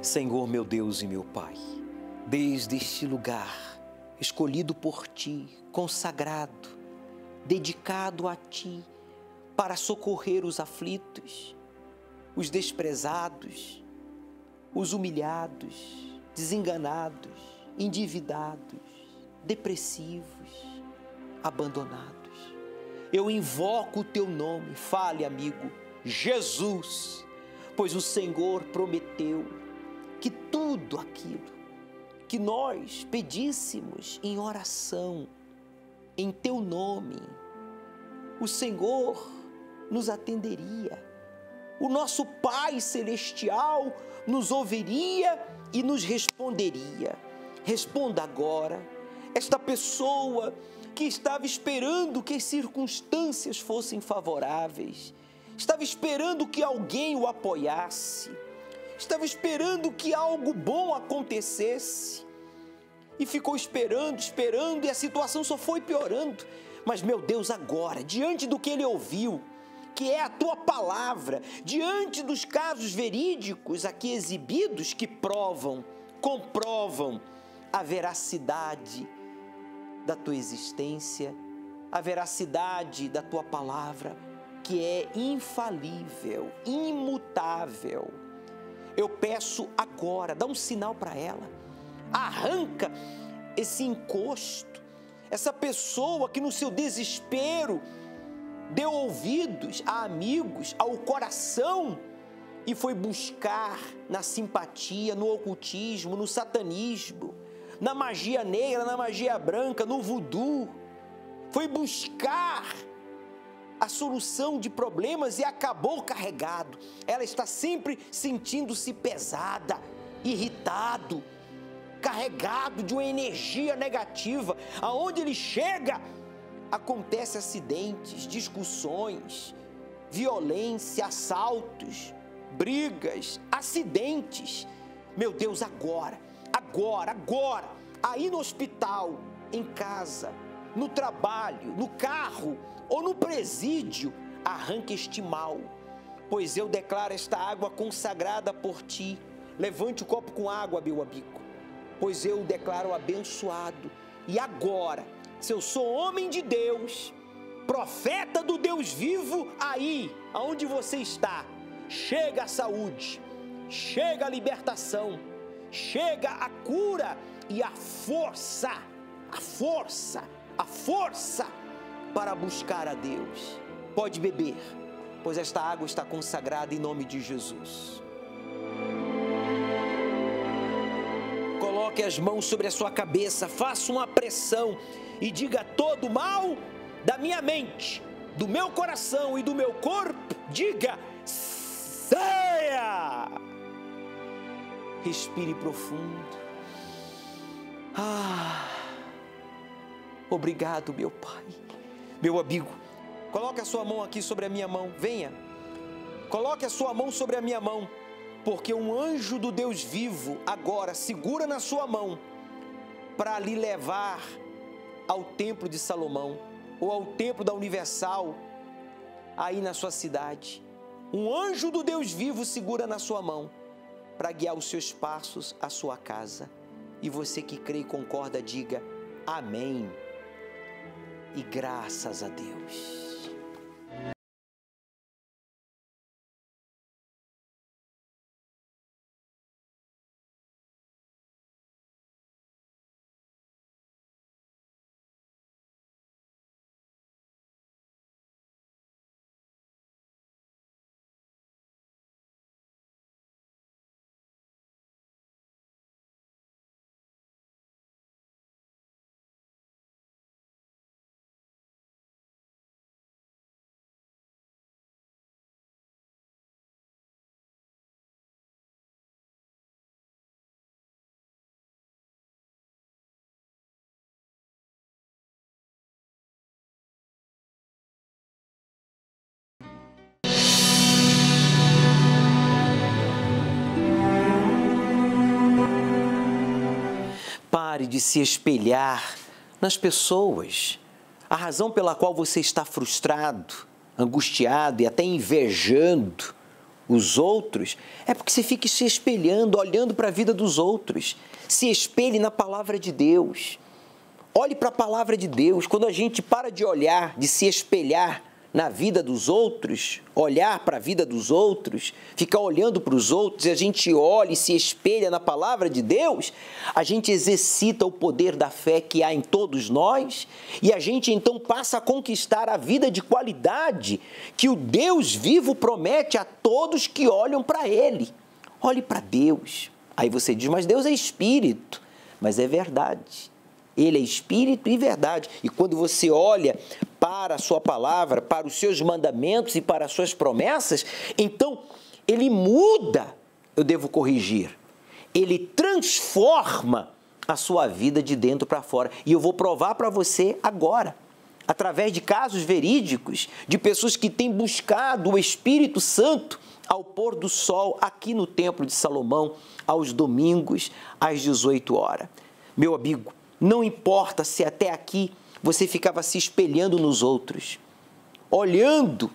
Senhor, meu Deus e meu Pai, desde este lugar, escolhido por Ti, consagrado, dedicado a Ti, para socorrer os aflitos, os desprezados, os humilhados, desenganados, endividados, depressivos, abandonados. Eu invoco o Teu nome, fale, amigo, Jesus, pois o Senhor prometeu que tudo aquilo que nós pedíssemos em oração, em Teu nome, o Senhor nos atenderia. O nosso Pai Celestial nos ouviria e nos responderia. Responda agora, esta pessoa que estava esperando que as circunstâncias fossem favoráveis, estava esperando que alguém o apoiasse, estava esperando que algo bom acontecesse e ficou esperando e a situação só foi piorando. Mas, meu Deus, agora, diante do que ele ouviu, que é a Tua palavra, diante dos casos verídicos aqui exibidos que comprovam a veracidade da Tua existência, a veracidade da Tua palavra, que é infalível, imutável. Eu peço agora, dá um sinal para ela, arranca esse encosto, essa pessoa que no seu desespero deu ouvidos a amigos, ao coração e foi buscar na simpatia, no ocultismo, no satanismo, na magia negra, na magia branca, no voodoo, foi buscar a solução de problemas e acabou carregado. Ela está sempre sentindo-se pesada, irritado, carregado de uma energia negativa. Aonde ele chega, acontece acidentes, discussões, violência, assaltos, brigas, acidentes. Meu Deus, agora, aí no hospital, em casa, no trabalho, no carro ou no presídio, arranque este mal, pois eu declaro esta água consagrada por Ti. Levante o copo com água, meu amigo, pois eu o declaro abençoado. E agora, se eu sou homem de Deus, profeta do Deus vivo, aí, aonde você está, chega a saúde, chega a libertação, chega a cura e a força para buscar a Deus. Pode beber, pois esta água está consagrada em nome de Jesus. Coloque as mãos sobre a sua cabeça, faça uma pressão e diga: todo mal da minha mente, do meu coração e do meu corpo, diga: saia! Respire profundo. Obrigado, meu Pai. Meu amigo, coloque a sua mão aqui sobre a minha mão. Venha, coloque a sua mão sobre a minha mão, porque um anjo do Deus vivo agora segura na sua mão para lhe levar ao templo de Salomão ou ao templo da Universal aí na sua cidade. Um anjo do Deus vivo segura na sua mão para guiar os seus passos à sua casa. E você que crê e concorda, diga amém e graças a Deus. Pare de se espelhar nas pessoas. A razão pela qual você está frustrado, angustiado e até invejando os outros, é porque você fica se espelhando, olhando para a vida dos outros. Se espelhe na palavra de Deus. Olhe para a palavra de Deus. Quando a gente para de olhar, de se espelhar na vida dos outros, olhar para a vida dos outros, ficar olhando para os outros, e a gente olha e se espelha na palavra de Deus, a gente exercita o poder da fé que há em todos nós, e a gente então passa a conquistar a vida de qualidade que o Deus vivo promete a todos que olham para Ele. Olhe para Deus. Aí você diz, mas Deus é Espírito. Mas é verdade. Ele é Espírito e verdade. E quando você olha para a sua palavra, para os seus mandamentos e para as suas promessas, então Ele muda, eu devo corrigir, Ele transforma a sua vida de dentro para fora. E eu vou provar para você agora, através de casos verídicos, de pessoas que têm buscado o Espírito Santo ao pôr do sol aqui no Templo de Salomão, aos domingos, às 18 horas. Meu amigo, não importa se até aqui você ficava se espelhando nos outros, olhando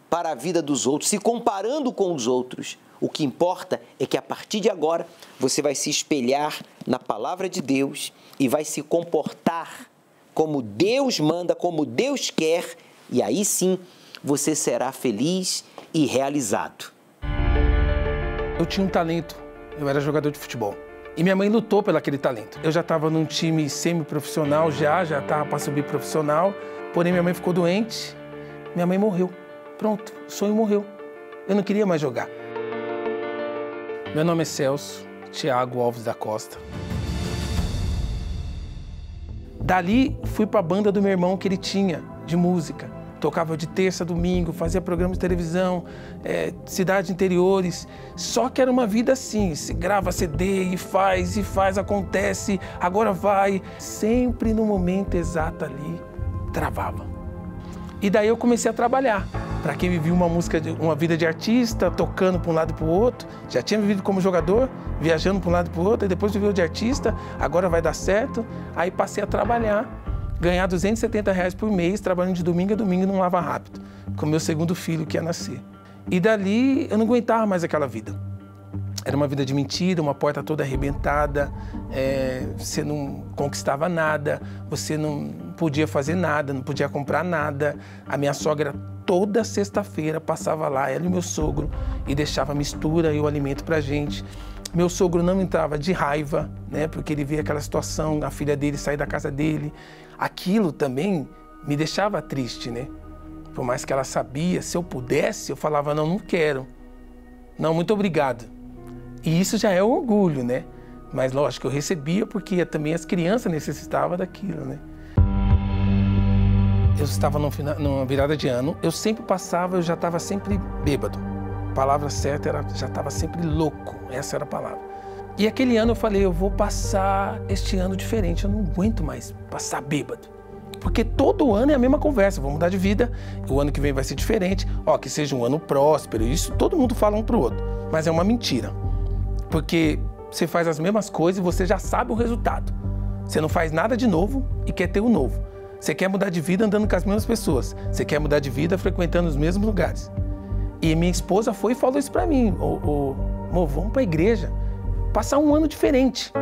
para a vida dos outros, se comparando com os outros. O que importa é que a partir de agora você vai se espelhar na palavra de Deus e vai se comportar como Deus manda, como Deus quer, e aí sim você será feliz e realizado. Eu tinha um talento, eu era jogador de futebol. E minha mãe lutou pelo aquele talento. Eu já estava num time semi-profissional, já estava para subir profissional, porém minha mãe ficou doente, minha mãe morreu. Pronto, o sonho morreu. Eu não queria mais jogar. Meu nome é Celso Thiago Alves da Costa. Dali fui para a banda do meu irmão que ele tinha, de música. Tocava de terça a domingo, fazia programas de televisão, cidades interiores. Só que era uma vida assim, se grava CD e faz, acontece, agora vai. Sempre no momento exato ali, travava. E daí eu comecei a trabalhar. Para quem vivia uma vida de artista, tocando para um lado e para o outro, já tinha vivido como jogador, viajando para um lado e para o outro, e depois viveu de artista, agora vai dar certo. Aí passei a trabalhar. Ganhar R$270 por mês, trabalhando de domingo a domingo num lava rápido, com meu segundo filho que ia nascer. E dali eu não aguentava mais aquela vida. Era uma vida de mentira, uma porta toda arrebentada, você não conquistava nada, você não podia fazer nada, não podia comprar nada. A minha sogra toda sexta-feira passava lá, ela e meu sogro, e deixava mistura e o alimento pra gente. Meu sogro não entrava de raiva, né, porque ele via aquela situação, a filha dele sair da casa dele. Aquilo também me deixava triste, né? Por mais que ela sabia, se eu pudesse, eu falava, não quero. Não, muito obrigado. E isso já é um orgulho, né? Mas lógico, eu recebia porque também as crianças necessitavam daquilo, né? Eu estava numa virada de ano, eu sempre passava, eu já estava sempre bêbado. A palavra certa era, já estava sempre louco, essa era a palavra. E aquele ano eu falei, eu vou passar este ano diferente, eu não aguento mais passar bêbado. Porque todo ano é a mesma conversa, vou mudar de vida, o ano que vem vai ser diferente, que seja um ano próspero, isso todo mundo fala um pro outro. Mas é uma mentira, porque você faz as mesmas coisas e você já sabe o resultado. Você não faz nada de novo e quer ter o novo. Você quer mudar de vida andando com as mesmas pessoas, você quer mudar de vida frequentando os mesmos lugares. E minha esposa foi e falou isso pra mim, amor, vamos pra igreja. Passar um ano diferente.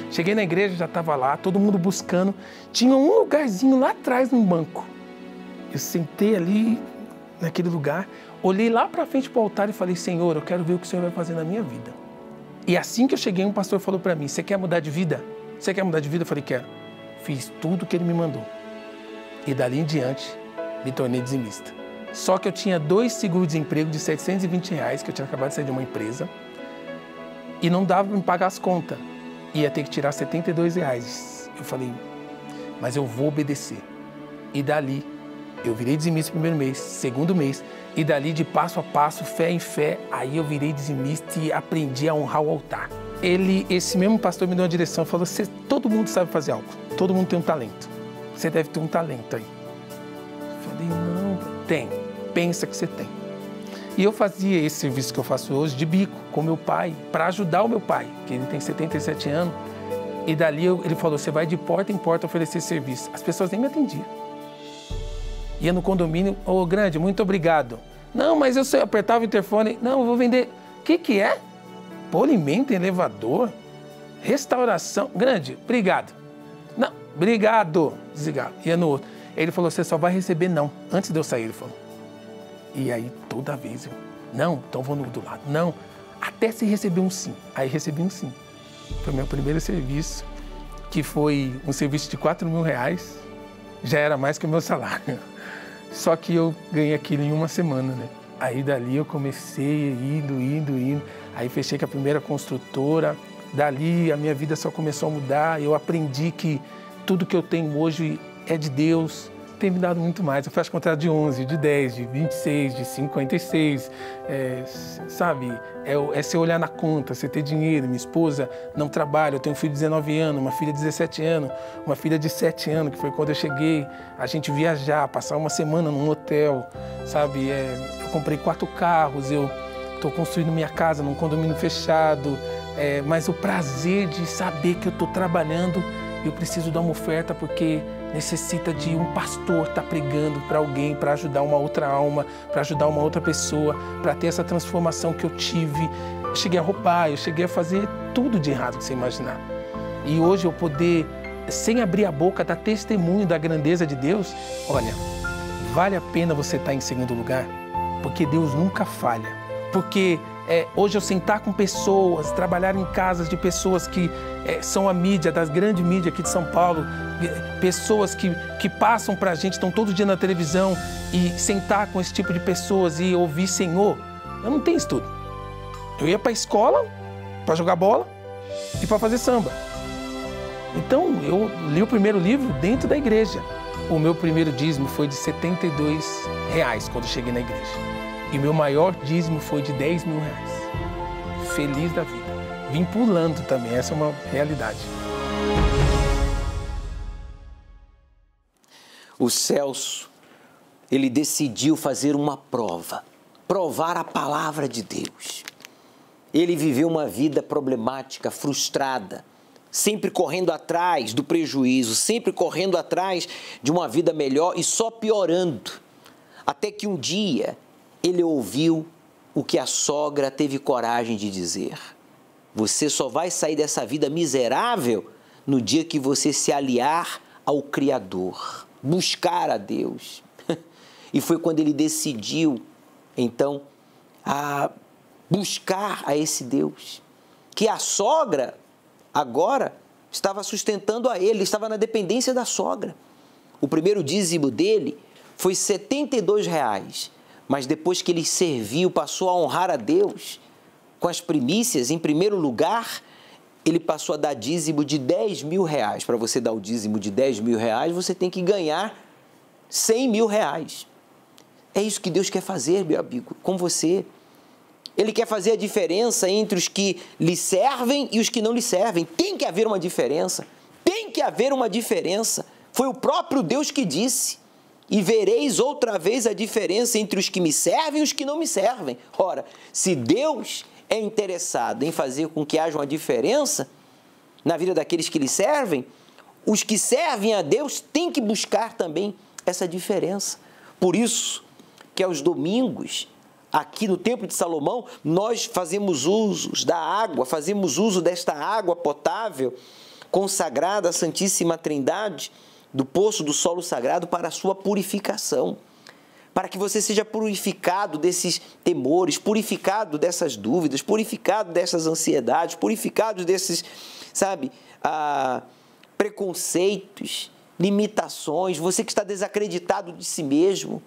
Cheguei na igreja, já estava lá, todo mundo buscando. Tinha um lugarzinho lá atrás num banco. Eu sentei ali, naquele lugar, olhei lá para frente para o altar e falei, Senhor, eu quero ver o que o Senhor vai fazer na minha vida. E assim que eu cheguei, um pastor falou para mim, você quer mudar de vida? Você quer mudar de vida? Eu falei, quero. Fiz tudo o que ele me mandou. E dali em diante, me tornei dizimista. Só que eu tinha 2 seguro-desemprego de R$720, que eu tinha acabado de sair de uma empresa, e não dava para me pagar as contas. Ia ter que tirar R$72. Eu falei, mas eu vou obedecer. E dali, eu virei dizimista no primeiro mês, segundo mês, e dali de passo a passo, fé em fé, aí eu virei dizimista e aprendi a honrar o altar. Esse mesmo pastor me deu uma direção, falou, todo mundo sabe fazer algo, todo mundo tem um talento. Você deve ter um talento aí. Eu falei, não, tem. Pensa que você tem. E eu fazia esse serviço que eu faço hoje de bico com meu pai, para ajudar o meu pai, que ele tem 77 anos. E dali ele falou, você vai de porta em porta oferecer serviço. As pessoas nem me atendiam. Ia no condomínio, Grande, muito obrigado. Não, mas eu apertava o interfone. Não, eu vou vender. O que é? Polimento em elevador? Restauração? Grande, obrigado. Não, obrigado. Desligava. Ia no outro. Ele falou, você só vai receber não. Antes de eu sair, ele falou. E aí, toda vez, eu, não, então vou no do lado. Não, até se receber um sim. Aí recebi um sim. Foi meu primeiro serviço, que foi um serviço de R$4.000. Já era mais que o meu salário. Só que eu ganhei aquilo em uma semana, né? Aí dali eu comecei indo. Aí fechei com a primeira construtora. Dali a minha vida só começou a mudar. Eu aprendi que tudo que eu tenho hoje é de Deus. Tem me dado muito mais. Eu faço contrato de 11, de 10, de 26, de 56. Sabe? É você olhar na conta, você ter dinheiro. Minha esposa não trabalha. Eu tenho um filho de 19 anos, uma filha de 17 anos, uma filha de 7 anos, que foi quando eu cheguei. A gente viajar, passar uma semana num hotel, sabe? Eu comprei 4 carros, eu estou construindo minha casa num condomínio fechado. Mas o prazer de saber que eu estou trabalhando, eu preciso dar uma oferta porque necessita de um pastor estar pregando para alguém, para ajudar uma outra alma, para ajudar uma outra pessoa, para ter essa transformação que eu tive. Eu cheguei a roubar, eu cheguei a fazer tudo de errado que você imaginar. E hoje eu poder, sem abrir a boca, dar testemunho da grandeza de Deus, olha, vale a pena você estar em segundo lugar, porque Deus nunca falha. Porque hoje eu sentar com pessoas, trabalhar em casas de pessoas que são a mídia, das grandes mídias aqui de São Paulo, pessoas que passam pra gente, estão todo dia na televisão, e sentar com esse tipo de pessoas e ouvir Senhor, eu não tenho estudo. Eu ia pra escola pra jogar bola e pra fazer samba. Então eu li o primeiro livro dentro da igreja. O meu primeiro dízimo foi de R$72 quando eu cheguei na igreja. E meu maior dízimo foi de R$10.000. Feliz da vida. Vim pulando também, essa é uma realidade. O Celso, ele decidiu fazer uma prova, provar a palavra de Deus. Ele viveu uma vida problemática, frustrada, sempre correndo atrás do prejuízo, sempre correndo atrás de uma vida melhor e só piorando. Até que um dia ele ouviu o que a sogra teve coragem de dizer. Você só vai sair dessa vida miserável no dia que você se aliar ao Criador, buscar a Deus. E foi quando ele decidiu, então, a buscar a esse Deus, que a sogra agora estava sustentando a ele, estava na dependência da sogra. O primeiro dízimo dele foi R$72, mas depois que ele serviu, passou a honrar a Deus com as primícias, em primeiro lugar, ele passou a dar dízimo de R$10.000. Para você dar o dízimo de R$10.000, você tem que ganhar R$100.000. É isso que Deus quer fazer, meu amigo, com você. Ele quer fazer a diferença entre os que lhe servem e os que não lhe servem. Tem que haver uma diferença. Tem que haver uma diferença. Foi o próprio Deus que disse. E vereis outra vez a diferença entre os que me servem e os que não me servem. Ora, se Deus é interessado em fazer com que haja uma diferença na vida daqueles que lhe servem, os que servem a Deus têm que buscar também essa diferença. Por isso que aos domingos, aqui no Templo de Salomão, nós fazemos uso da água, fazemos uso desta água potável, consagrada à Santíssima Trindade, do poço do solo sagrado para a sua purificação, para que você seja purificado desses temores, purificado dessas dúvidas, purificado dessas ansiedades, purificado desses, preconceitos, limitações, você que está desacreditado de si mesmo.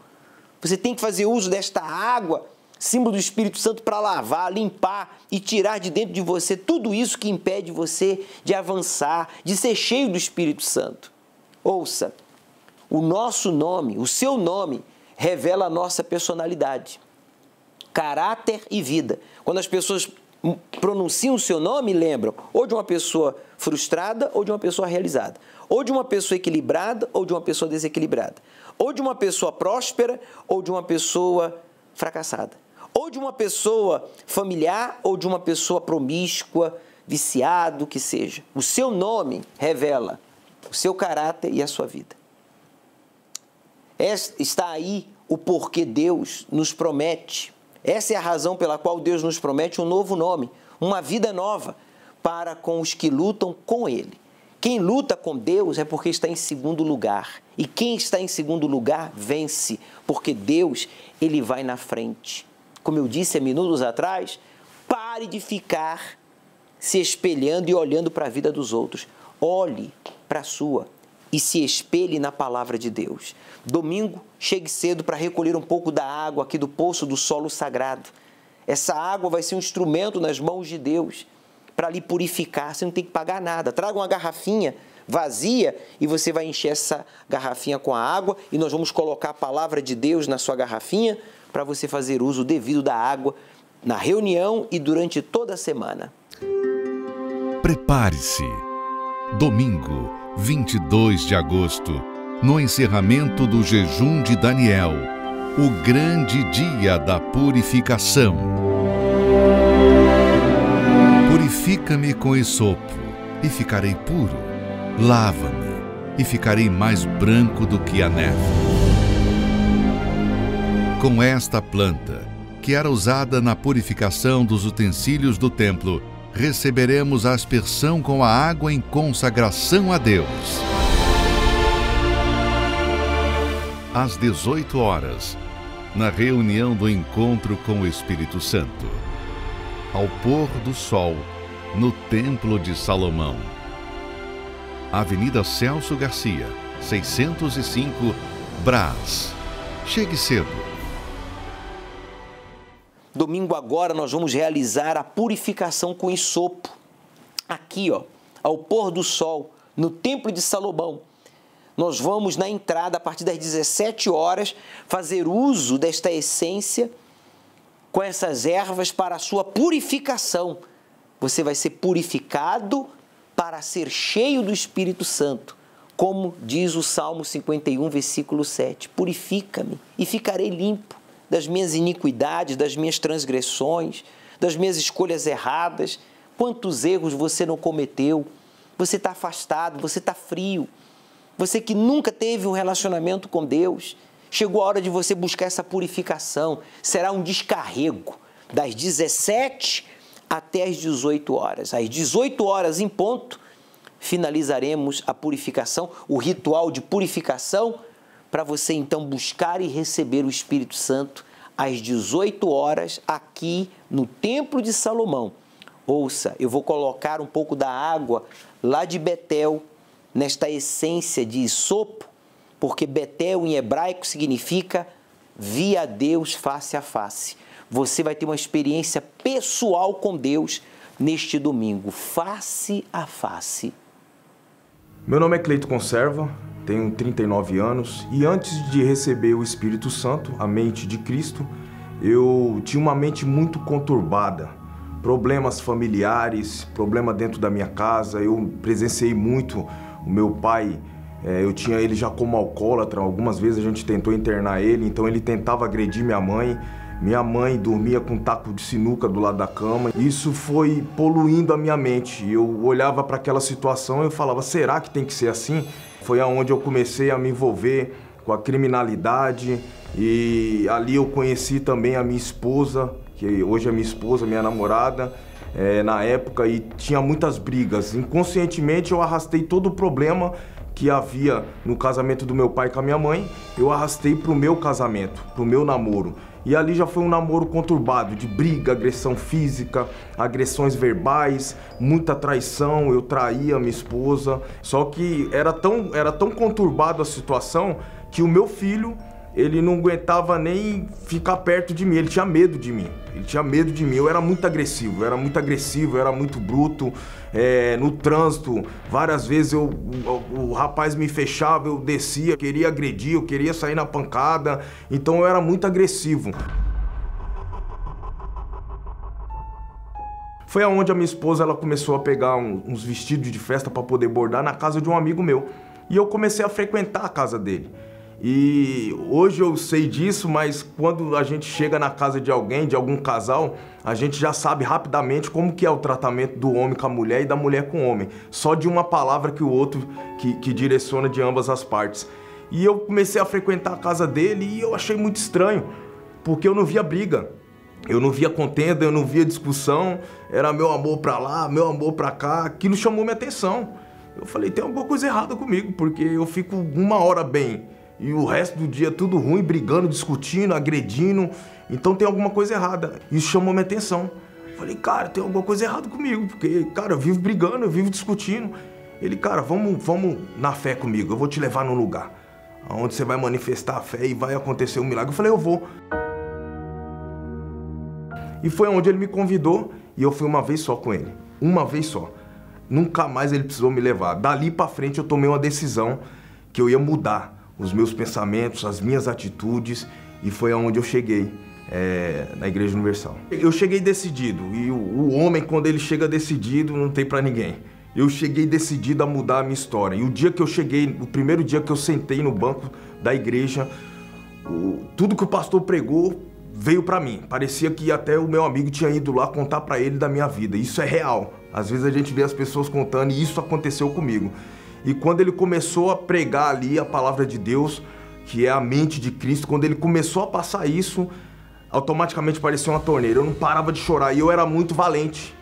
Você tem que fazer uso desta água, símbolo do Espírito Santo, para lavar, limpar e tirar de dentro de você tudo isso que impede você de avançar, de ser cheio do Espírito Santo. Ouça, o nosso nome, o seu nome, revela a nossa personalidade, caráter e vida. Quando as pessoas pronunciam o seu nome, lembram ou de uma pessoa frustrada ou de uma pessoa realizada, ou de uma pessoa equilibrada ou de uma pessoa desequilibrada, ou de uma pessoa próspera ou de uma pessoa fracassada, ou de uma pessoa familiar ou de uma pessoa promíscua, viciado, que seja. O seu nome revela o seu caráter e a sua vida. Está aí o porquê Deus nos promete. Essa é a razão pela qual Deus nos promete um novo nome, uma vida nova para com os que lutam com Ele. Quem luta com Deus é porque está em segundo lugar. E quem está em segundo lugar vence, porque Deus, Ele vai na frente. Como eu disse há minutos atrás, pare de ficar se espelhando e olhando para a vida dos outros. Olhe para a sua e se espelhe na palavra de Deus. Domingo, chegue cedo para recolher um pouco da água aqui do poço do solo sagrado. Essa água vai ser um instrumento nas mãos de Deus para lhe purificar. Você não tem que pagar nada. Traga uma garrafinha vazia e você vai encher essa garrafinha com a água e nós vamos colocar a palavra de Deus na sua garrafinha para você fazer uso devido da água na reunião e durante toda a semana. Prepare-se. Domingo, 22 de agosto, no encerramento do jejum de Daniel, o grande dia da purificação. Purifica-me com esopo, e ficarei puro. Lava-me, e ficarei mais branco do que a neve. Com esta planta, que era usada na purificação dos utensílios do templo, receberemos a aspersão com a água em consagração a Deus. Às 18 horas, na reunião do encontro com o Espírito Santo, ao pôr do sol, no Templo de Salomão. Avenida Celso Garcia, 605, Brás. Chegue cedo. Domingo agora nós vamos realizar a purificação com esopo. Aqui, ao pôr do sol, no Templo de Salomão. Nós vamos, na entrada, a partir das 17 horas, fazer uso desta essência com essas ervas para a sua purificação. Você vai ser purificado para ser cheio do Espírito Santo. Como diz o Salmo 51, versículo 7. Purifica-me e ficarei limpo das minhas iniquidades, das minhas transgressões, das minhas escolhas erradas. Quantos erros você não cometeu? Você está afastado, você está frio. Você que nunca teve um relacionamento com Deus, chegou a hora de você buscar essa purificação. Será um descarrego das 17 até as 18 horas. Às 18 horas em ponto, finalizaremos a purificação, o ritual de purificação, para você então buscar e receber o Espírito Santo às 18 horas aqui no Templo de Salomão. Ouça, eu vou colocar um pouco da água lá de Betel, nesta essência de esopo, porque Betel em hebraico significa vi a Deus face a face. Você vai ter uma experiência pessoal com Deus neste domingo, face a face. Meu nome é Cleito Conserva, tenho 39 anos e antes de receber o Espírito Santo, a mente de Cristo, eu tinha uma mente muito conturbada. Problemas familiares, problema dentro da minha casa, eu presenciei muito o meu pai. Eu tinha ele já como alcoólatra, algumas vezes a gente tentou internar ele, então ele tentava agredir minha mãe. Minha mãe dormia com um taco de sinuca do lado da cama. Isso foi poluindo a minha mente. Eu olhava para aquela situação e eu falava, será que tem que ser assim? Foi aonde eu comecei a me envolver com a criminalidade e ali eu conheci também a minha esposa, que hoje é minha esposa, minha namorada, na época, e tinha muitas brigas. Inconscientemente eu arrastei todo o problema que havia no casamento do meu pai com a minha mãe, eu arrastei para o meu casamento, para o meu namoro. E ali já foi um namoro conturbado, de briga, agressão física, agressões verbais, muita traição, eu traía minha esposa. Só que era tão conturbado a situação que o meu filho, ele não aguentava nem ficar perto de mim, ele tinha medo de mim. Eu era muito agressivo, eu era muito bruto. No trânsito, várias vezes o rapaz me fechava, eu descia, queria agredir, eu queria sair na pancada, então eu era muito agressivo. Foi aonde a minha esposa ela começou a pegar uns vestidos de festa para poder bordar na casa de um amigo meu. E eu comecei a frequentar a casa dele. E hoje eu sei disso, mas quando a gente chega na casa de alguém, de algum casal, a gente já sabe rapidamente como que é o tratamento do homem com a mulher e da mulher com o homem. Só de uma palavra que o outro que direciona de ambas as partes. E eu comecei a frequentar a casa dele e eu achei muito estranho, porque eu não via briga, eu não via contenda, eu não via discussão, era meu amor pra lá, meu amor pra cá, aquilo chamou minha atenção. Eu falei, tem alguma coisa errada comigo, porque eu fico 1 hora bem e o resto do dia tudo ruim, brigando, discutindo, agredindo, então tem alguma coisa errada. Isso chamou minha atenção. Eu falei, cara, tem alguma coisa errada comigo, porque, cara, eu vivo brigando, eu vivo discutindo. Ele, cara, vamos na fé comigo, eu vou te levar num lugar onde você vai manifestar a fé e vai acontecer um milagre. Eu falei, eu vou. E foi onde ele me convidou e eu fui uma vez só com ele. Uma vez só. Nunca mais ele precisou me levar. Dali pra frente eu tomei uma decisão que eu ia mudar os meus pensamentos, as minhas atitudes, e foi aonde eu cheguei na Igreja Universal. Eu cheguei decidido, e o homem, quando ele chega decidido, não tem pra ninguém. Eu cheguei decidido a mudar a minha história. E o dia que eu cheguei, o primeiro dia que eu sentei no banco da igreja, tudo que o pastor pregou veio pra mim. Parecia que até o meu amigo tinha ido lá contar pra ele da minha vida. Isso é real. Às vezes a gente vê as pessoas contando e isso aconteceu comigo. E quando ele começou a pregar ali a palavra de Deus, que é a mente de Cristo, quando ele começou a passar isso, automaticamente parecia uma torneira. Eu não parava de chorar e eu era muito valente.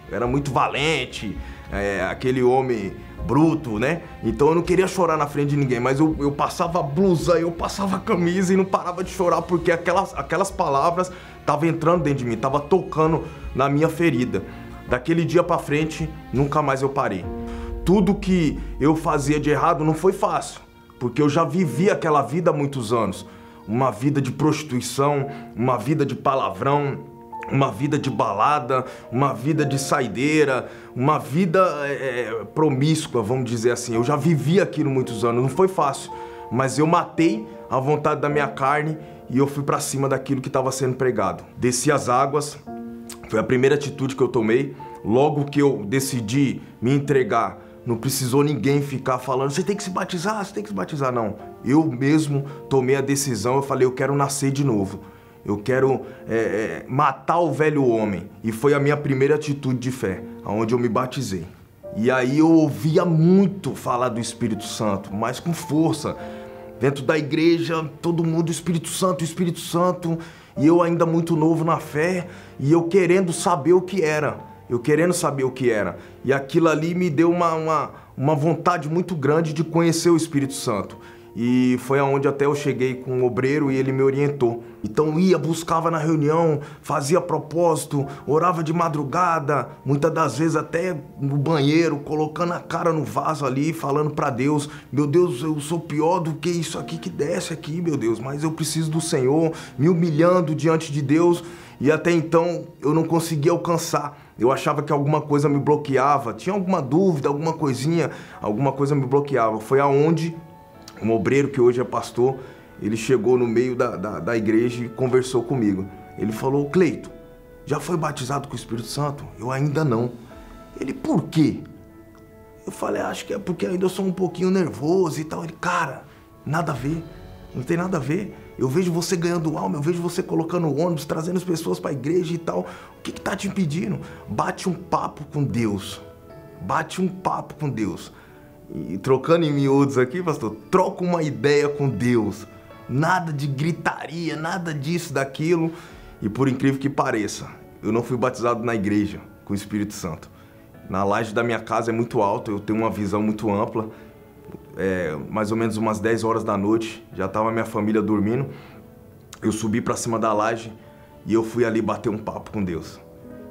Aquele homem bruto, né? Então eu não queria chorar na frente de ninguém, mas eu passava a blusa, eu passava a camisa e não parava de chorar, porque aquelas palavras estavam entrando dentro de mim, estavam tocando na minha ferida. Daquele dia pra frente, nunca mais eu parei. Tudo que eu fazia de errado não foi fácil, porque eu já vivi aquela vida há muitos anos. Uma vida de prostituição, uma vida de palavrão, uma vida de balada, uma vida de saideira, uma vida promíscua, vamos dizer assim. Eu já vivi aquilo muitos anos, não foi fácil, mas eu matei a vontade da minha carne e eu fui pra cima daquilo que estava sendo pregado. Desci as águas, foi a primeira atitude que eu tomei. Logo que eu decidi me entregar, não precisou ninguém ficar falando, você tem que se batizar, não. Eu mesmo tomei a decisão, eu falei, eu quero nascer de novo. Eu quero matar o velho homem. E foi a minha primeira atitude de fé, onde eu me batizei. E aí eu ouvia muito falar do Espírito Santo, mas com força. Dentro da igreja, todo mundo, Espírito Santo. E eu ainda muito novo na fé, e eu querendo saber o que era. E aquilo ali me deu uma vontade muito grande de conhecer o Espírito Santo. E foi aonde até eu cheguei com um obreiro e ele me orientou. Então buscava na reunião, fazia propósito, orava de madrugada, muitas das vezes até no banheiro, colocando a cara no vaso ali, falando pra Deus, meu Deus, eu sou pior do que isso aqui que desce aqui, meu Deus, mas eu preciso do Senhor, me humilhando diante de Deus. E até então eu não conseguia alcançar. Eu achava que alguma coisa me bloqueava, tinha alguma dúvida, alguma coisa me bloqueava. Foi aonde um obreiro que hoje é pastor, ele chegou no meio da igreja e conversou comigo. Ele falou, Cleito, já foi batizado com o Espírito Santo? Eu ainda não. Ele, por quê? Eu falei, acho que é porque ainda eu sou um pouquinho nervoso e tal. Ele, cara, nada a ver, não tem nada a ver. Eu vejo você ganhando alma, eu vejo você colocando ônibus, trazendo as pessoas para a igreja e tal. O que tá te impedindo? Bate um papo com Deus. E trocando em miúdos aqui, pastor, troca uma ideia com Deus. Nada de gritaria, nada disso, daquilo. E por incrível que pareça, eu não fui batizado na igreja com o Espírito Santo. Na laje da minha casa é muito alto, eu tenho uma visão muito ampla. Mais ou menos umas 10 horas da noite, já estava minha família dormindo. Eu subi para cima da laje e eu fui ali bater um papo com Deus.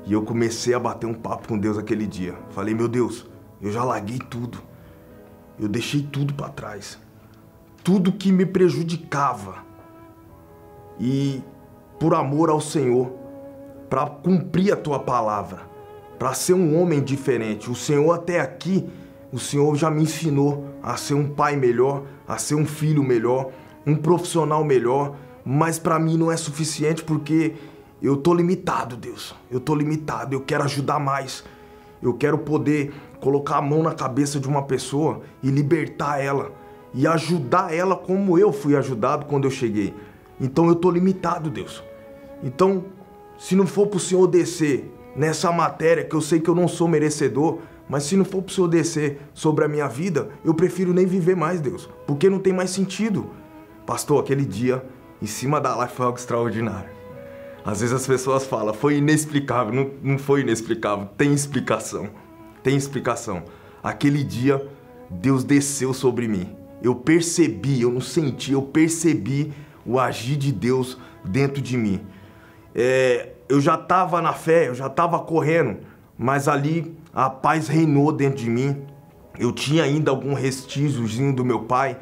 E eu comecei a bater um papo com Deus aquele dia. Falei, meu Deus, eu já larguei tudo. Eu deixei tudo para trás. Tudo que me prejudicava. E por amor ao Senhor, para cumprir a tua palavra, para ser um homem diferente. O Senhor até aqui, o Senhor já me ensinou a ser um pai melhor, a ser um filho melhor, um profissional melhor, mas para mim não é suficiente porque eu tô limitado, Deus. Eu tô limitado, eu quero ajudar mais. Eu quero poder colocar a mão na cabeça de uma pessoa e libertar ela e ajudar ela como eu fui ajudado quando eu cheguei. Então eu tô limitado, Deus. Então, se não for pro Senhor descer nessa matéria que eu sei que eu não sou merecedor, mas se não for pro Senhor descer sobre a minha vida, eu prefiro nem viver mais, Deus, porque não tem mais sentido. Pastor, aquele dia, em cima da live foi algo extraordinário. Às vezes as pessoas falam, foi inexplicável. Não foi inexplicável, tem explicação. Tem explicação. Aquele dia, Deus desceu sobre mim. Eu percebi, eu não senti, eu percebi o agir de Deus dentro de mim. Eu já estava na fé, eu já estava correndo, mas ali a paz reinou dentro de mim. Eu tinha ainda algum restígiozinho do meu pai,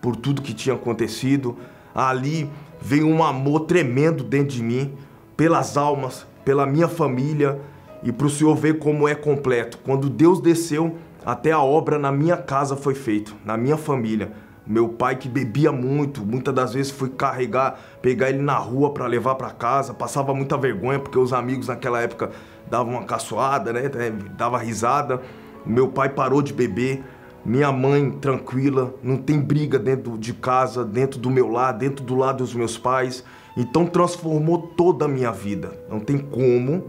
por tudo que tinha acontecido. Ali veio um amor tremendo dentro de mim, pelas almas, pela minha família, e para o Senhor ver como é completo. Quando Deus desceu, até a obra na minha casa foi feita, na minha família. Meu pai, que bebia muito, muitas das vezes fui pegar ele na rua para levar para casa, passava muita vergonha, porque os amigos naquela época davam uma caçoada, né? Dava risada. Meu pai parou de beber, minha mãe tranquila, não tem briga dentro de casa, dentro do meu lar, dentro do lado dos meus pais. Então transformou toda a minha vida. Não tem como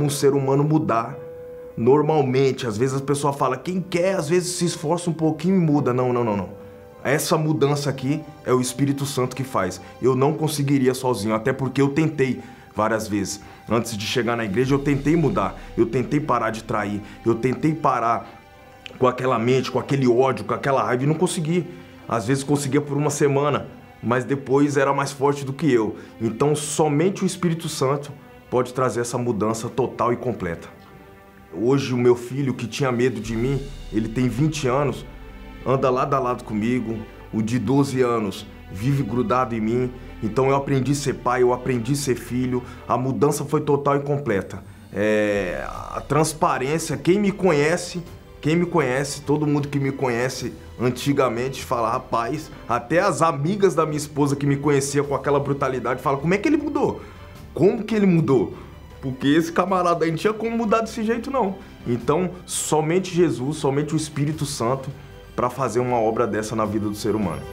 um ser humano mudar. Normalmente, às vezes a pessoa fala, quem quer, às vezes se esforça um pouquinho e muda. Não. Essa mudança aqui é o Espírito Santo que faz. Eu não conseguiria sozinho, até porque eu tentei várias vezes. Antes de chegar na igreja, eu tentei mudar. Eu tentei parar de trair. Eu tentei parar com aquela mente, com aquele ódio, com aquela raiva e não consegui. Às vezes conseguia por uma semana, mas depois era mais forte do que eu. Então, somente o Espírito Santo pode trazer essa mudança total e completa. Hoje o meu filho, que tinha medo de mim, ele tem 20 anos, anda lado a lado comigo. O de 12 anos vive grudado em mim. Então eu aprendi a ser pai, eu aprendi a ser filho. A mudança foi total e completa. A transparência, quem me conhece, todo mundo que me conhece antigamente fala, rapaz, até as amigas da minha esposa que me conheciam com aquela brutalidade falam, como é que ele mudou? Como que ele mudou? Porque esse camarada aí não tinha como mudar desse jeito, não. Então, somente Jesus, somente o Espírito Santo para fazer uma obra dessa na vida do ser humano.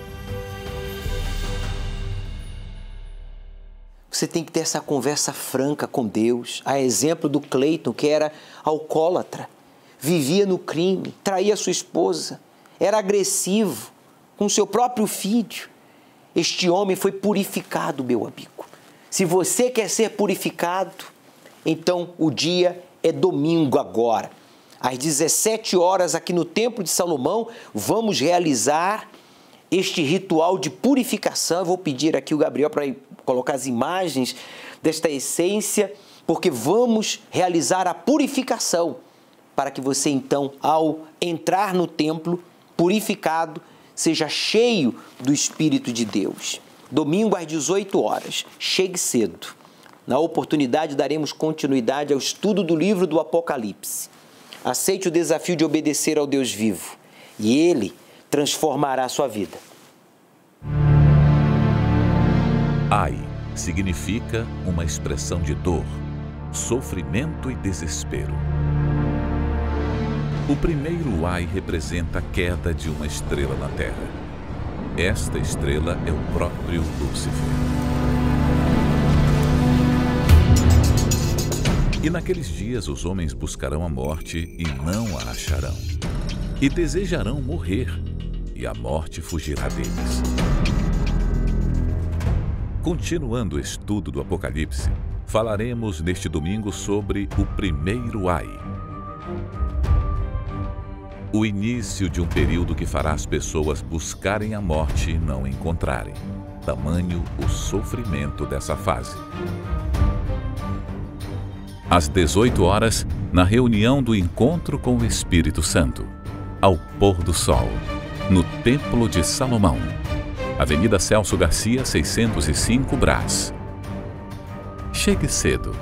Você tem que ter essa conversa franca com Deus. A exemplo do Cleiton, que era alcoólatra, vivia no crime, traía sua esposa, era agressivo com seu próprio filho. Este homem foi purificado, meu amigo. Se você quer ser purificado, então o dia é domingo agora. Às 17 horas aqui no Templo de Salomão, vamos realizar este ritual de purificação. Eu vou pedir aqui o Gabriel para colocar as imagens desta essência, porque vamos realizar a purificação para que você então, ao entrar no templo purificado, seja cheio do Espírito de Deus. Domingo às 18 horas, chegue cedo. Na oportunidade, daremos continuidade ao estudo do livro do Apocalipse. Aceite o desafio de obedecer ao Deus vivo e Ele transformará a sua vida. Ai significa uma expressão de dor, sofrimento e desespero. O primeiro ai representa a queda de uma estrela na Terra. Esta estrela é o próprio Lúcifer. E naqueles dias os homens buscarão a morte e não a acharão. E desejarão morrer, e a morte fugirá deles. Continuando o estudo do Apocalipse, falaremos neste domingo sobre o primeiro ai. O início de um período que fará as pessoas buscarem a morte e não encontrarem. Tamanho o sofrimento dessa fase. Às 18 horas, na reunião do encontro com o Espírito Santo, ao pôr do sol, no Templo de Salomão, Avenida Celso Garcia, 605, Brás. Chegue cedo